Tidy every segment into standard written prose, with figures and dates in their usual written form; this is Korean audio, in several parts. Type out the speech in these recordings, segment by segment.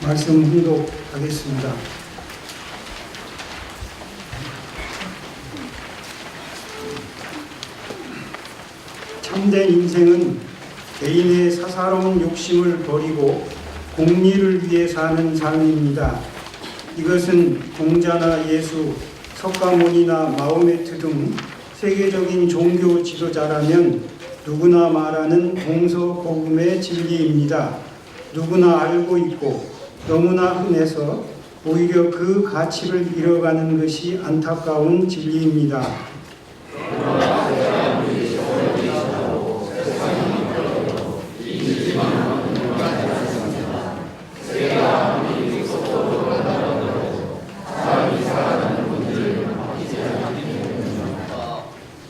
말씀 훈독하겠습니다. 참된 인생은 개인의 사사로운 욕심을 버리고 공리를 위해 사는 삶입니다. 이것은 공자나 예수, 석가모니나 마호메트 등 세계적인 종교 지도자라면 누구나 말하는 동서고금의 진리입니다. 누구나 알고 있고 너무나 흔해서 오히려 그 가치를 잃어가는 것이 안타까운 진리입니다.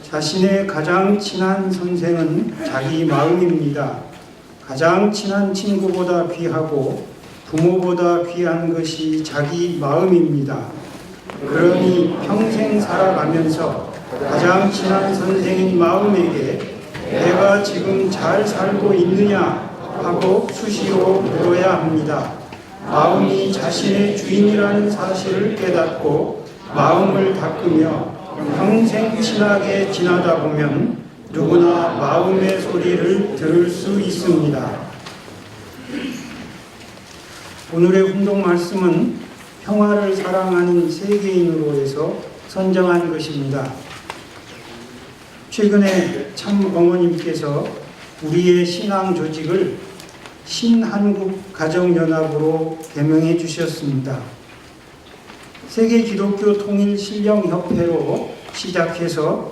자신의 가장 친한 선생은 자기 마음입니다. 가장 친한 친구보다 귀하고 부모보다 귀한 것이 자기 마음입니다. 그러니 평생 살아가면서 가장 친한 선생인 마음에게 내가 지금 잘 살고 있느냐 하고 수시로 물어야 합니다. 마음이 자신의 주인이라는 사실을 깨닫고 마음을 닦으며 평생 친하게 지나다 보면 누구나 마음의 소리를 들을 수 있습니다. 오늘의 훈독 말씀은 평화를 사랑하는 세계인으로 해서 선정한 것입니다. 최근에 참 어머님께서 우리의 신앙 조직을 신한국가정연합으로 개명해 주셨습니다. 세계기독교통일신령협회로 시작해서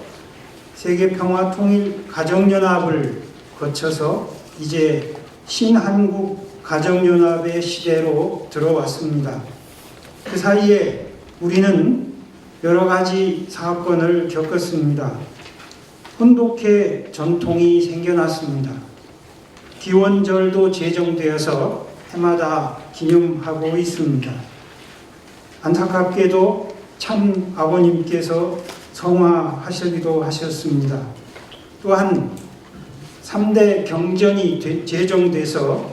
세계평화통일가정연합을 거쳐서 이제 신한국가정연합의 시대로 들어왔습니다. 그 사이에 우리는 여러 가지 사건을 겪었습니다. 혼독회 전통이 생겨났습니다. 기원절도 제정되어서 해마다 기념하고 있습니다. 안타깝게도 참 아버님께서 성화하시기도 하셨습니다. 또한 3대 경전이 제정돼서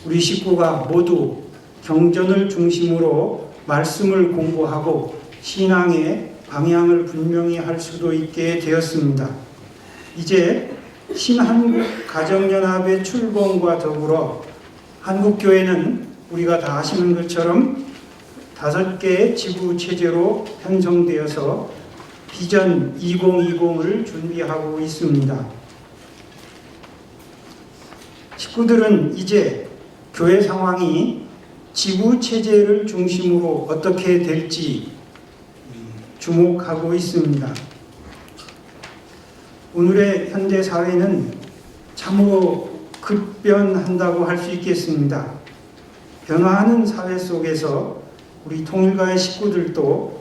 우리 식구가 모두 경전을 중심으로 말씀을 공부하고 신앙의 방향을 분명히 할 수도 있게 되었습니다. 이제 신한국가정연합의 출범과 더불어 한국교회는 우리가 다 아시는 것처럼 5개의 지구체제로 편성되어서 비전 2020을 준비하고 있습니다. 식구들은 이제 교회 상황이 지구체제를 중심으로 어떻게 될지 주목하고 있습니다. 오늘의 현대사회는 참으로 급변한다고 할 수 있겠습니다. 변화하는 사회 속에서 우리 통일가의 식구들도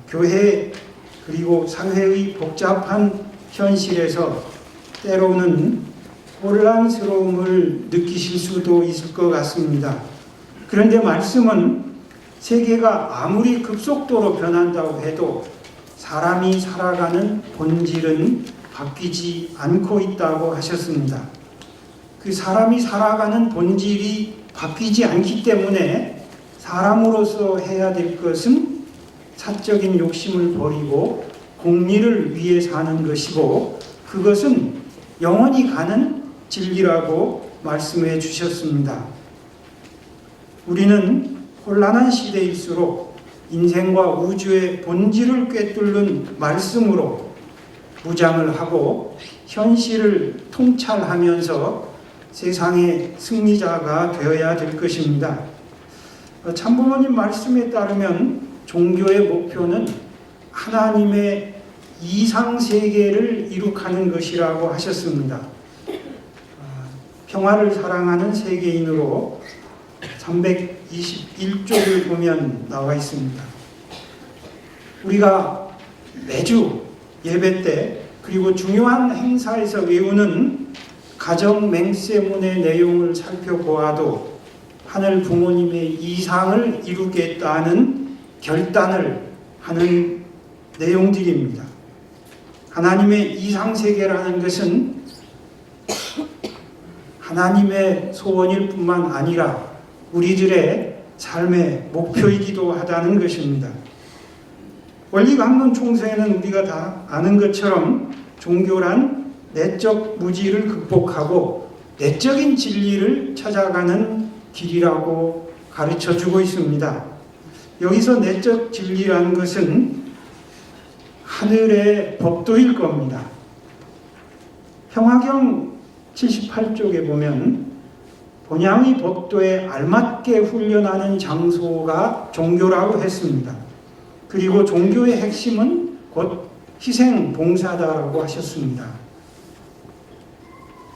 교회 그리고 사회의 복잡한 현실에서 때로는 혼란스러움을 느끼실 수도 있을 것 같습니다. 그런데 말씀은 세계가 아무리 급속도로 변한다고 해도 사람이 살아가는 본질은 바뀌지 않고 있다고 하셨습니다. 그 사람이 살아가는 본질이 바뀌지 않기 때문에 사람으로서 해야 될 것은 사적인 욕심을 버리고 공리를 위해 사는 것이고 그것은 영원히 가는 진리라고 말씀해 주셨습니다. 우리는 혼란한 시대일수록 인생과 우주의 본질을 꿰뚫는 말씀으로 무장을 하고 현실을 통찰하면서 세상의 승리자가 되어야 될 것입니다. 참부모님 말씀에 따르면 종교의 목표는 하나님의 이상세계를 이룩하는 것이라고 하셨습니다. 평화를 사랑하는 세계인으로 321쪽을 보면 나와 있습니다. 우리가 매주 예배 때 그리고 중요한 행사에서 외우는 가정 맹세문의 내용을 살펴보아도 하늘 부모님의 이상을 이루겠다는 결단을 하는 내용들입니다. 하나님의 이상세계라는 것은 하나님의 소원일 뿐만 아니라 우리들의 삶의 목표이기도 하다는 것입니다. 원리강론 총서에는 우리가 다 아는 것처럼 종교란 내적 무지를 극복하고 내적인 진리를 찾아가는 길이라고 가르쳐주고 있습니다. 여기서 내적 진리라는 것은 하늘의 법도일 겁니다. 평화경 78쪽에 보면 본향의 법도에 알맞게 훈련하는 장소가 종교라고 했습니다. 그리고 종교의 핵심은 곧 희생 봉사다라고 하셨습니다.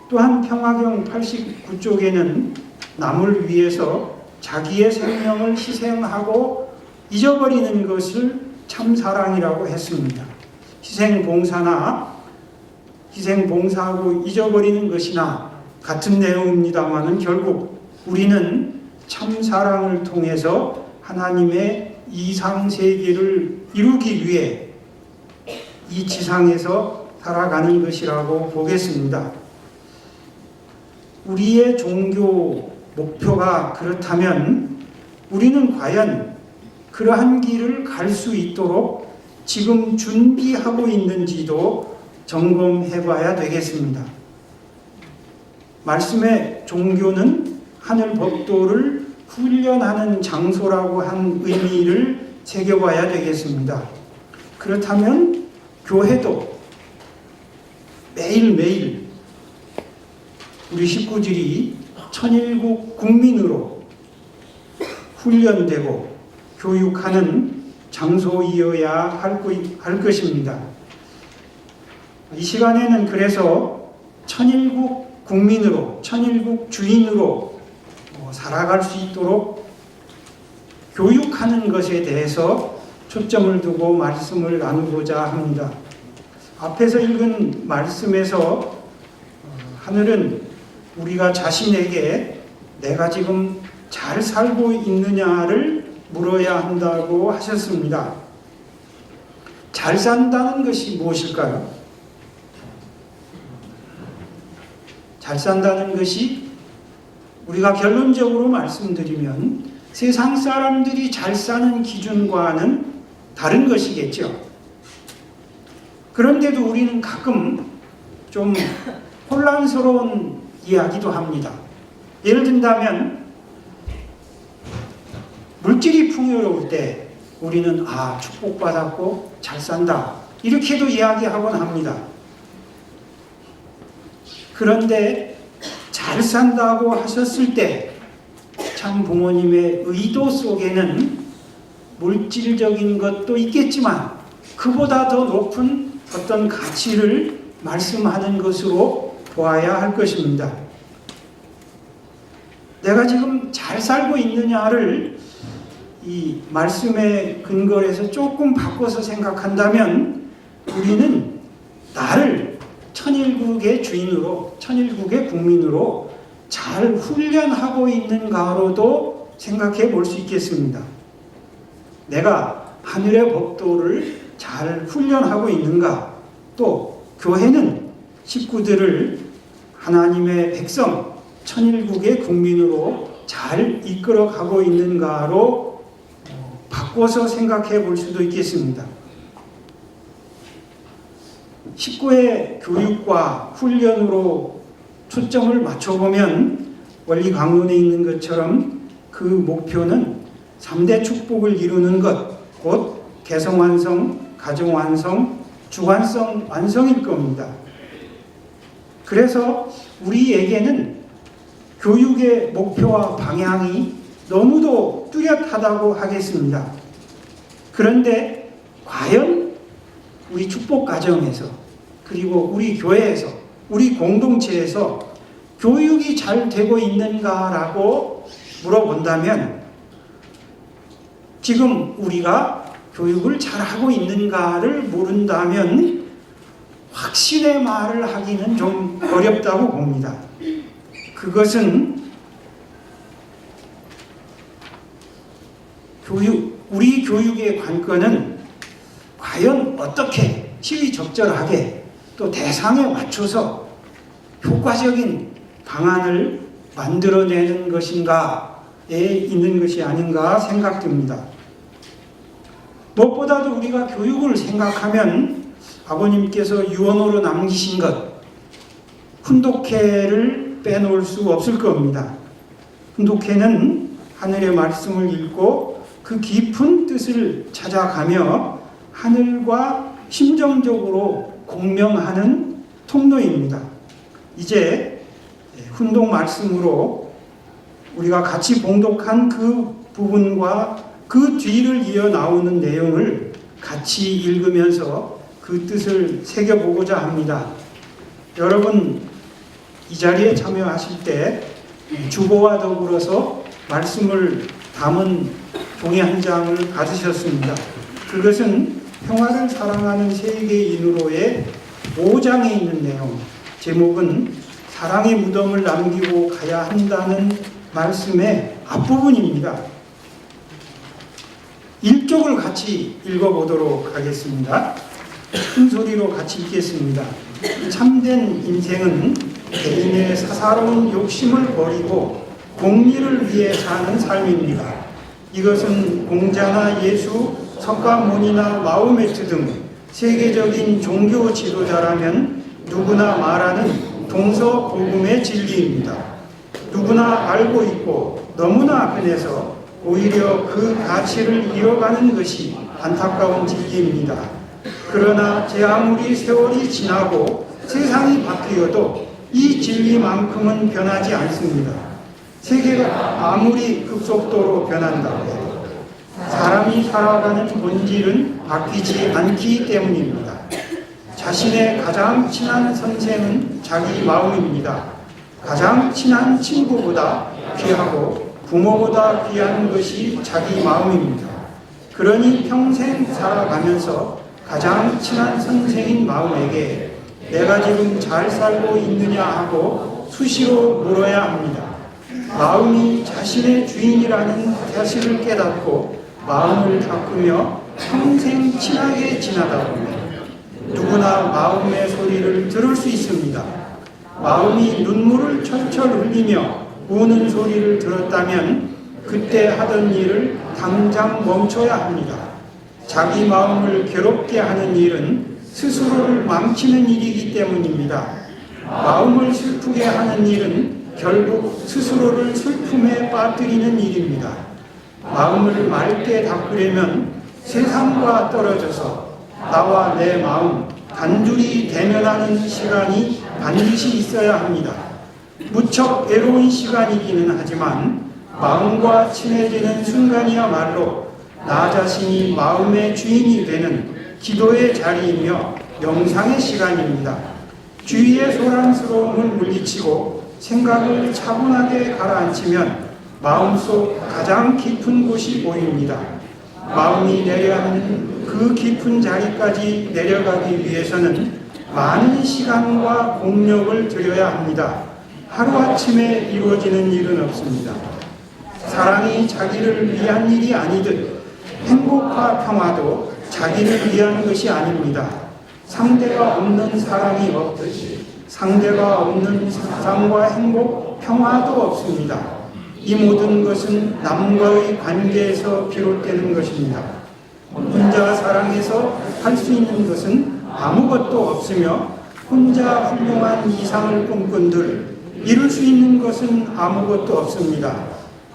또한 평화경 89쪽에는 남을 위해서 자기의 생명을 희생하고 잊어버리는 것을 참사랑이라고 했습니다. 희생봉사하고 잊어버리는 것이나 같은 내용입니다만 결국 우리는 참사랑을 통해서 하나님의 이상세계를 이루기 위해 이 지상에서 살아가는 것이라고 보겠습니다. 우리의 종교 목표가 그렇다면 우리는 과연 그러한 길을 갈 수 있도록 지금 준비하고 있는지도 점검해 봐야 되겠습니다. 말씀의 종교는 하늘 법도를 훈련하는 장소라고 한 의미를 새겨봐야 되겠습니다. 그렇다면 교회도 매일매일 우리 식구들이 천일국 국민으로 훈련되고 교육하는 장소이어야 할 것입니다. 이 시간에는 그래서 천일국 국민으로, 천일국 주인으로 살아갈 수 있도록 교육하는 것에 대해서 초점을 두고 말씀을 나누고자 합니다. 앞에서 읽은 말씀에서 하늘은 우리가 자신에게 내가 지금 잘 살고 있느냐를 물어야 한다고 하셨습니다. 잘 산다는 것이 무엇일까요? 잘 산다는 것이 우리가 결론적으로 말씀드리면 세상 사람들이 잘 사는 기준과는 다른 것이겠죠. 그런데도 우리는 가끔 좀 혼란스러운 이야기도 합니다. 예를 든다면 물질이 풍요로울 때 우리는 축복받았고 잘 산다 이렇게도 이야기하곤 합니다. 그런데 잘 산다고 하셨을 때 참 부모님의 의도 속에는 물질적인 것도 있겠지만 그보다 더 높은 어떤 가치를 말씀하는 것으로 보아야 할 것입니다. 내가 지금 잘 살고 있느냐를 이 말씀의 근거로 해서 조금 바꿔서 생각한다면 우리는 나를 천일국의 주인으로, 천일국의 국민으로 잘 훈련하고 있는가로도 생각해 볼 수 있겠습니다. 내가 하늘의 법도를 잘 훈련하고 있는가, 또 교회는 식구들을 하나님의 백성, 천일국의 국민으로 잘 이끌어가고 있는가로 바꿔서 생각해 볼 수도 있겠습니다. 식구의 교육과 훈련으로 초점을 맞춰보면 원리 강론에 있는 것처럼 그 목표는 3대 축복을 이루는 것, 곧 개성완성, 가정완성, 주관성 완성일 겁니다. 그래서 우리에게는 교육의 목표와 방향이 너무도 뚜렷하다고 하겠습니다. 그런데 과연 우리 축복 가정에서 그리고 우리 교회에서 우리 공동체에서 교육이 잘 되고 있는가라고 물어본다면 지금 우리가 교육을 잘하고 있는가를 모른다면 확신의 말을 하기는 좀 어렵다고 봅니다. 그것은 우리 교육의 관건은 과연 어떻게 시의적절하게 또 대상에 맞춰서 효과적인 방안을 만들어내는 것인가에 있는 것이 아닌가 생각됩니다. 무엇보다도 우리가 교육을 생각하면 아버님께서 유언으로 남기신 것, 훈독회를 빼놓을 수 없을 겁니다. 훈독회는 하늘의 말씀을 읽고 그 깊은 뜻을 찾아가며 하늘과 심정적으로 공명하는 통로입니다. 이제 훈독 말씀으로 우리가 같이 봉독한 그 부분과 그 뒤를 이어 나오는 내용을 같이 읽으면서 그 뜻을 새겨보고자 합니다. 여러분 이 자리에 참여하실 때 주보와 더불어서 말씀을 담은 종이 한 장을 받으셨습니다. 그것은 평화를 사랑하는 세계인으로의 5장에 있는 내용, 제목은 사랑의 무덤을 남기고 가야 한다는 말씀의 앞부분입니다. 1쪽을 같이 읽어보도록 하겠습니다. 큰 소리로 같이 읽겠습니다. 참된 인생은 개인의 사사로운 욕심을 버리고 공리를 위해 사는 삶입니다. 이것은 공자나 예수, 석가모니나 마호메트 등 세계적인 종교 지도자라면 누구나 말하는 동서복음의 진리입니다. 누구나 알고 있고 너무나 흔해서 오히려 그 가치를 잃어가는 것이 안타까운 진리입니다. 그러나 제 아무리 세월이 지나고 세상이 바뀌어도 이 진리만큼은 변하지 않습니다. 세계가 아무리 급속도로 변한다고 해도 사람이 살아가는 본질은 바뀌지 않기 때문입니다. 자신의 가장 친한 선생은 자기 마음입니다. 가장 친한 친구보다 귀하고 부모보다 귀한 것이 자기 마음입니다. 그러니 평생 살아가면서 가장 친한 선생인 마음에게 내가 지금 잘 살고 있느냐 하고 수시로 물어야 합니다. 마음이 자신의 주인이라는 사실을 깨닫고 마음을 닦으며 평생 친하게 지나다 보면 누구나 마음의 소리를 들을 수 있습니다. 마음이 눈물을 철철 흘리며 우는 소리를 들었다면 그때 하던 일을 당장 멈춰야 합니다. 자기 마음을 괴롭게 하는 일은 스스로를 망치는 일이기 때문입니다. 마음을 슬프게 하는 일은 결국 스스로를 슬픔에 빠뜨리는 일입니다. 마음을 맑게 닦으려면 세상과 떨어져서 나와 내 마음 단둘이 대면하는 시간이 반드시 있어야 합니다. 무척 외로운 시간이기는 하지만 마음과 친해지는 순간이야말로 나 자신이 마음의 주인이 되는 기도의 자리이며 명상의 시간입니다. 주위의 소란스러움을 물리치고 생각을 차분하게 가라앉히면 마음속 가장 깊은 곳이 보입니다. 마음이 내려야 하는 그 깊은 자리까지 내려가기 위해서는 많은 시간과 공력을 들여야 합니다. 하루아침에 이루어지는 일은 없습니다. 사랑이 자기를 위한 일이 아니듯 행복과 평화도 자기를 위한 것이 아닙니다. 상대가 없는 사랑이 없듯이 상대가 없는 사랑과 행복, 평화도 없습니다. 이 모든 것은 남과의 관계에서 비롯되는 것입니다. 혼자 사랑해서 할 수 있는 것은 아무것도 없으며 혼자 훌륭한 이상을 꿈꾼들 이룰 수 있는 것은 아무것도 없습니다.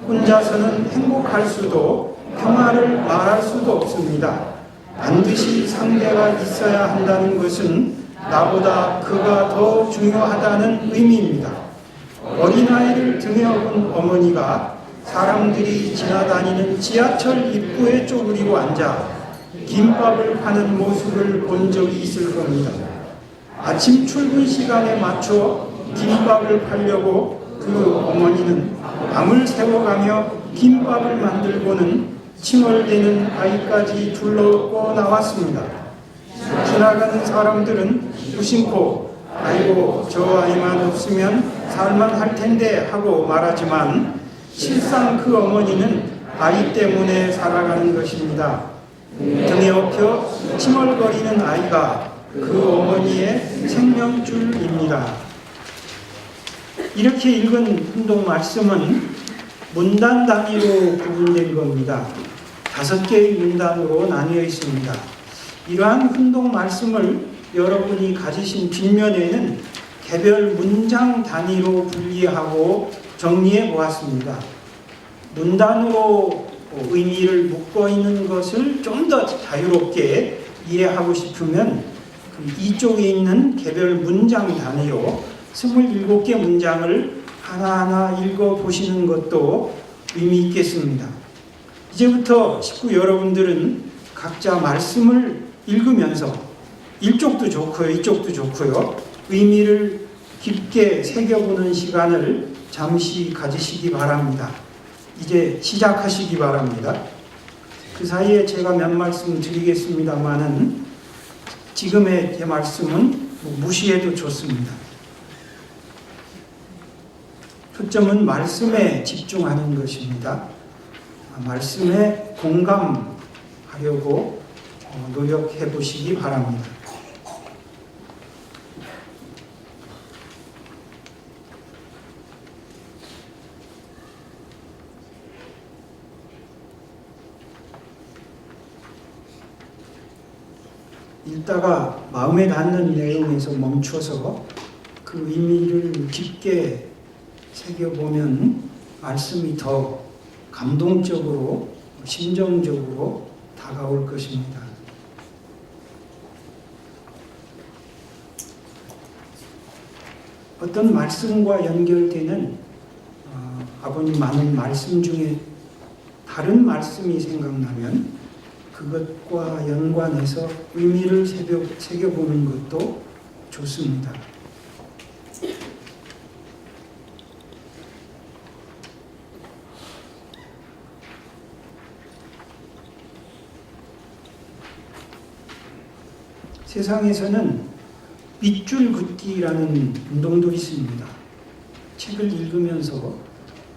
혼자서는 행복할 수도 평화를 말할 수도 없습니다. 반드시 상대가 있어야 한다는 것은 나보다 그가 더 중요하다는 의미입니다. 어린아이를 등에 업은 어머니가 사람들이 지나다니는 지하철 입구에 쪼그리고 앉아 김밥을 파는 모습을 본 적이 있을 겁니다. 아침 출근 시간에 맞춰 김밥을 팔려고 그 어머니는 밤을 새워가며 김밥을 만들고는 칭얼대는 아이까지 둘러고 나왔습니다. 지나가는 사람들은 무심코 아이고 저 아이만 없으면 살만할 텐데 하고 말하지만 실상 그 어머니는 아이 때문에 살아가는 것입니다. 등에 업혀 칭얼거리는 아이가 그 어머니의 생명줄입니다. 이렇게 읽은 훈독 말씀은 문단 단위로 구분된 겁니다. 5개의 문단으로 나뉘어 있습니다. 이러한 훈독 말씀을 여러분이 가지신 뒷면에는 개별 문장 단위로 분리하고 정리해 보았습니다. 문단으로 의미를 묶어 있는 것을 좀 더 자유롭게 이해하고 싶으면 이쪽에 있는 개별 문장 단위로 27개 문장을 하나하나 읽어보시는 것도 의미 있겠습니다. 이제부터 식구 여러분들은 각자 말씀을 읽으면서 이쪽도 좋고요, 이쪽도 좋고요, 의미를 깊게 새겨보는 시간을 잠시 가지시기 바랍니다. 이제 시작하시기 바랍니다. 그 사이에 제가 몇 말씀 드리겠습니다만은 지금의 제 말씀은 무시해도 좋습니다. 초점은 말씀에 집중하는 것입니다. 말씀에 공감하려고 노력해 보시기 바랍니다. 읽다가 마음에 닿는 내용에서 멈춰서 그 의미를 깊게 새겨보면 말씀이 더 감동적으로, 심정적으로 다가올 것입니다. 어떤 말씀과 연결되는 아버님 많은 말씀 중에 다른 말씀이 생각나면 그것과 연관해서 의미를 새겨보는 것도 좋습니다. 세상에서는 밑줄 긋기라는 운동도 있습니다. 책을 읽으면서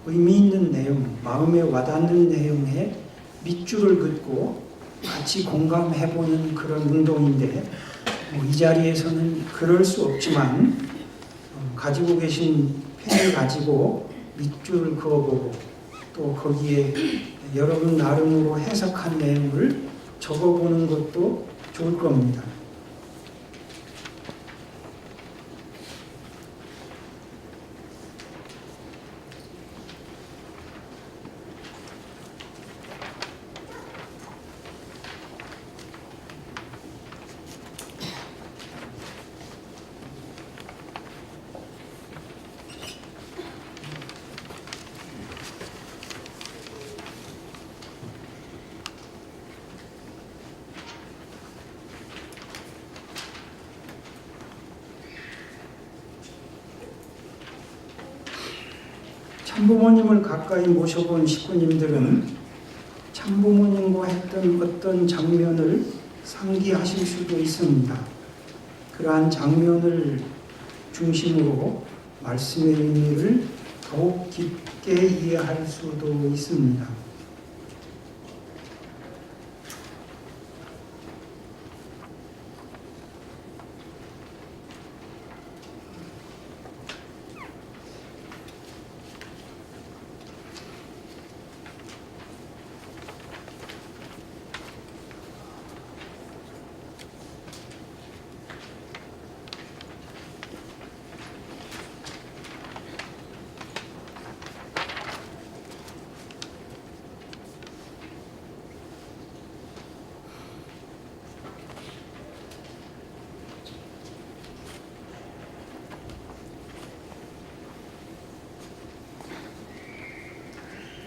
의미 있는 내용, 마음에 와닿는 내용에 밑줄을 긋고 같이 공감해보는 그런 운동인데 이 자리에서는 그럴 수 없지만 가지고 계신 펜을 가지고 밑줄을 그어보고 또 거기에 여러분 나름으로 해석한 내용을 적어보는 것도 좋을 겁니다. 참부모님을 가까이 모셔본 식구님들은 참부모님과 했던 어떤 장면을 상기하실 수도 있습니다. 그러한 장면을 중심으로 말씀의 의미를 더욱 깊게 이해할 수도 있습니다.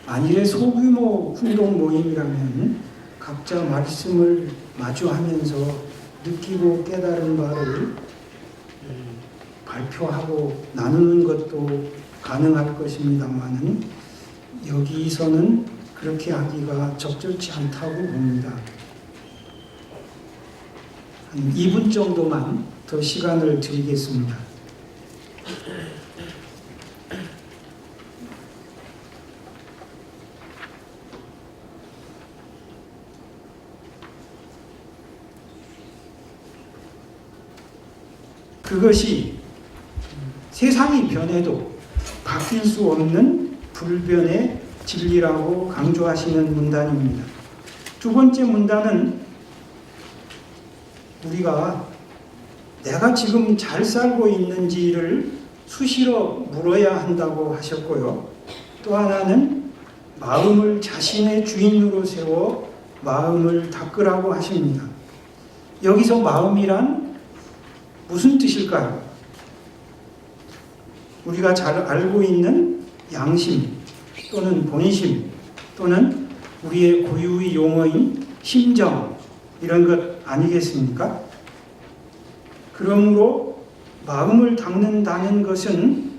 만일의 소규모 훈독 모임이라면 각자 말씀을 마주하면서 느끼고 깨달은 바를 발표하고 나누는 것도 가능할 것입니다만은 여기서는 그렇게 하기가 적절치 않다고 봅니다. 한 2분 정도만 더 시간을 드리겠습니다. 그것이 세상이 변해도 바뀔 수 없는 불변의 진리라고 강조하시는 문단입니다. 두 번째 문단은 우리가 내가 지금 잘 살고 있는지를 수시로 물어야 한다고 하셨고요. 또 하나는 마음을 자신의 주인으로 세워 마음을 닦으라고 하십니다. 여기서 마음이란 무슨 뜻일까요? 우리가 잘 알고 있는 양심 또는 본심 또는 우리의 고유의 용어인 심정 이런 것 아니겠습니까? 그러므로 마음을 닦는다는 것은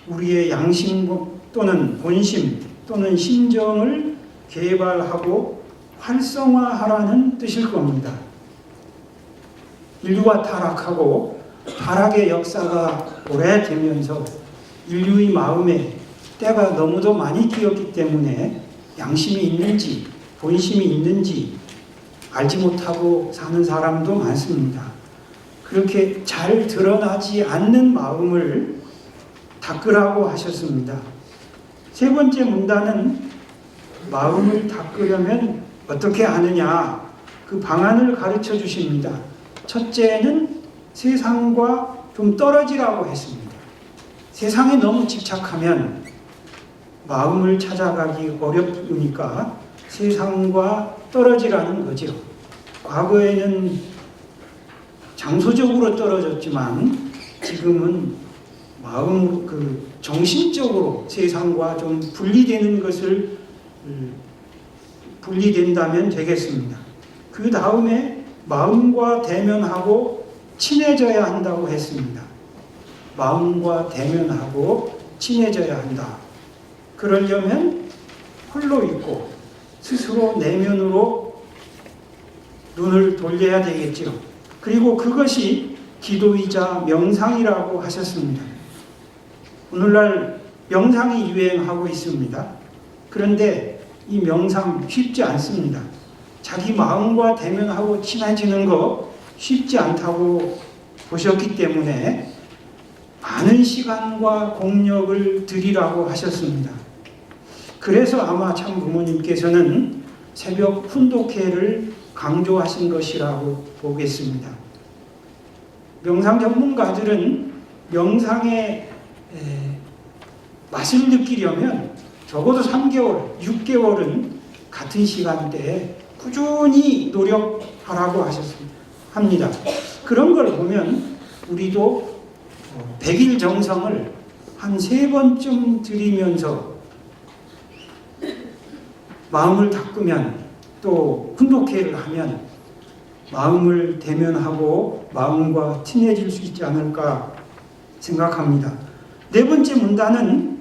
우리의 양심 또는 본심 또는 심정을 개발하고 활성화하라는 뜻일 겁니다. 인류가 타락하고 타락의 역사가 오래되면서 인류의 마음에 때가 너무도 많이 띄었기 때문에 양심이 있는지 본심이 있는지 알지 못하고 사는 사람도 많습니다. 그렇게 잘 드러나지 않는 마음을 닦으라고 하셨습니다. 세 번째 문단은 마음을 닦으려면 어떻게 하느냐 그 방안을 가르쳐 주십니다. 첫째는 세상과 좀 떨어지라고 했습니다. 세상에 너무 집착하면 마음을 찾아가기 어렵으니까 세상과 떨어지라는 거죠. 과거에는 장소적으로 떨어졌지만 지금은 마음, 정신적으로 세상과 좀 분리되는 것을 분리된다면 되겠습니다. 그 다음에 마음과 대면하고 친해져야 한다고 했습니다. 마음과 대면하고 친해져야 한다. 그러려면 홀로 있고 스스로 내면으로 눈을 돌려야 되겠죠. 그리고 그것이 기도이자 명상이라고 하셨습니다. 오늘날 명상이 유행하고 있습니다. 그런데 이 명상 쉽지 않습니다. 자기 마음과 대면하고 친해지는 거 쉽지 않다고 보셨기 때문에 많은 시간과 공력을 들이라고 하셨습니다. 그래서 아마 참 부모님께서는 새벽 훈독회를 강조하신 것이라고 보겠습니다. 명상 전문가들은 명상의 맛을 느끼려면 적어도 3개월, 6개월은 같은 시간대에 꾸준히 노력하라고 합니다. 그런 걸 보면 우리도 100일 정성을 한 3번쯤 들이면서 마음을 닦으면 또 훈독회를 하면 마음을 대면하고 마음과 친해질 수 있지 않을까 생각합니다. 네 번째 문단은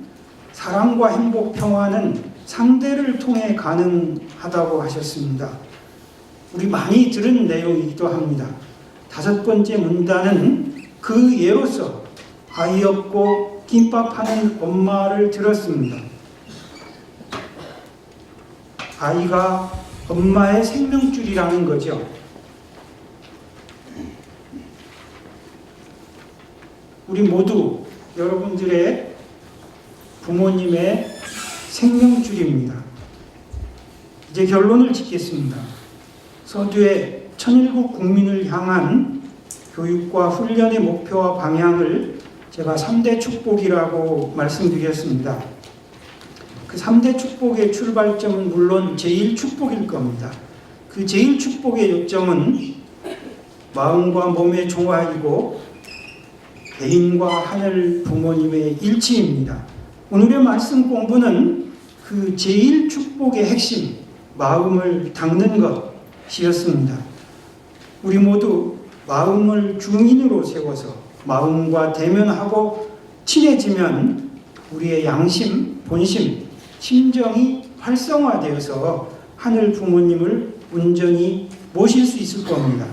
사랑과 행복, 평화는 상대를 통해 가능하다고 하셨습니다. 우리 많이 들은 내용이기도 합니다. 다섯 번째 문단은 그 예로서 아이 없고 김밥 하는 엄마를 들었습니다. 아이가 엄마의 생명줄이라는 거죠. 우리 모두 여러분들의 부모님의 생명줄입니다. 이제 결론을 짓겠습니다. 서두에 천일국 국민을 향한 교육과 훈련의 목표와 방향을 제가 3대 축복이라고 말씀드렸습니다. 그 3대 축복의 출발점은 물론 제1축복일 겁니다. 그 제1축복의 요점은 마음과 몸의 조화이고 개인과 하늘 부모님의 일치입니다. 오늘의 말씀 공부는 그 제1축복의 핵심, 마음을 닦는 것이었습니다. 우리 모두 마음을 중인으로 세워서 마음과 대면하고 친해지면 우리의 양심, 본심, 심정이 활성화되어서 하늘 부모님을 온전히 모실 수 있을 겁니다.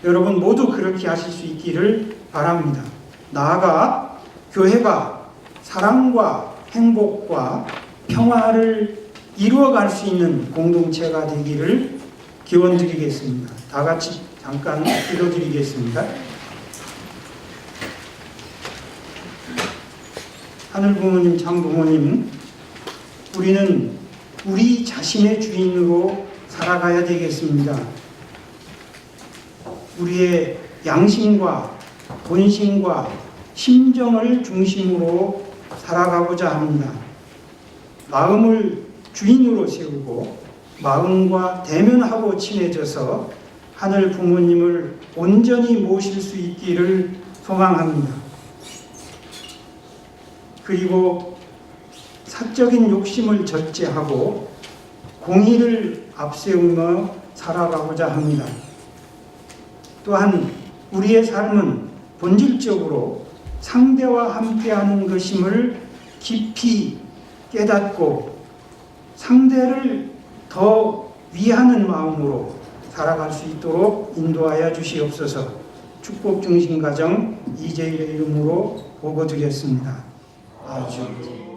여러분 모두 그렇게 하실 수 있기를 바랍니다. 나아가 교회가 사랑과 행복과 평화를 이루어갈 수 있는 공동체가 되기를 기원드리겠습니다. 다 같이 잠깐 기도드리겠습니다. 하늘 부모님, 참 부모님, 우리는 우리 자신의 주인으로 살아가야 되겠습니다. 우리의 양심과 본심과 심정을 중심으로 살아가고자 합니다. 마음을 주인으로 세우고 마음과 대면하고 친해져서 하늘 부모님을 온전히 모실 수 있기를 소망합니다. 그리고 사적인 욕심을 절제하고 공의를 앞세우며 살아가고자 합니다. 또한 우리의 삶은 본질적으로 상대와 함께하는 것임을 깊이 깨닫고 상대를 더 위하는 마음으로 살아갈 수 있도록 인도하여 주시옵소서. 축복 중심 가정 이재일의 이름으로 보고드렸습니다. 아주.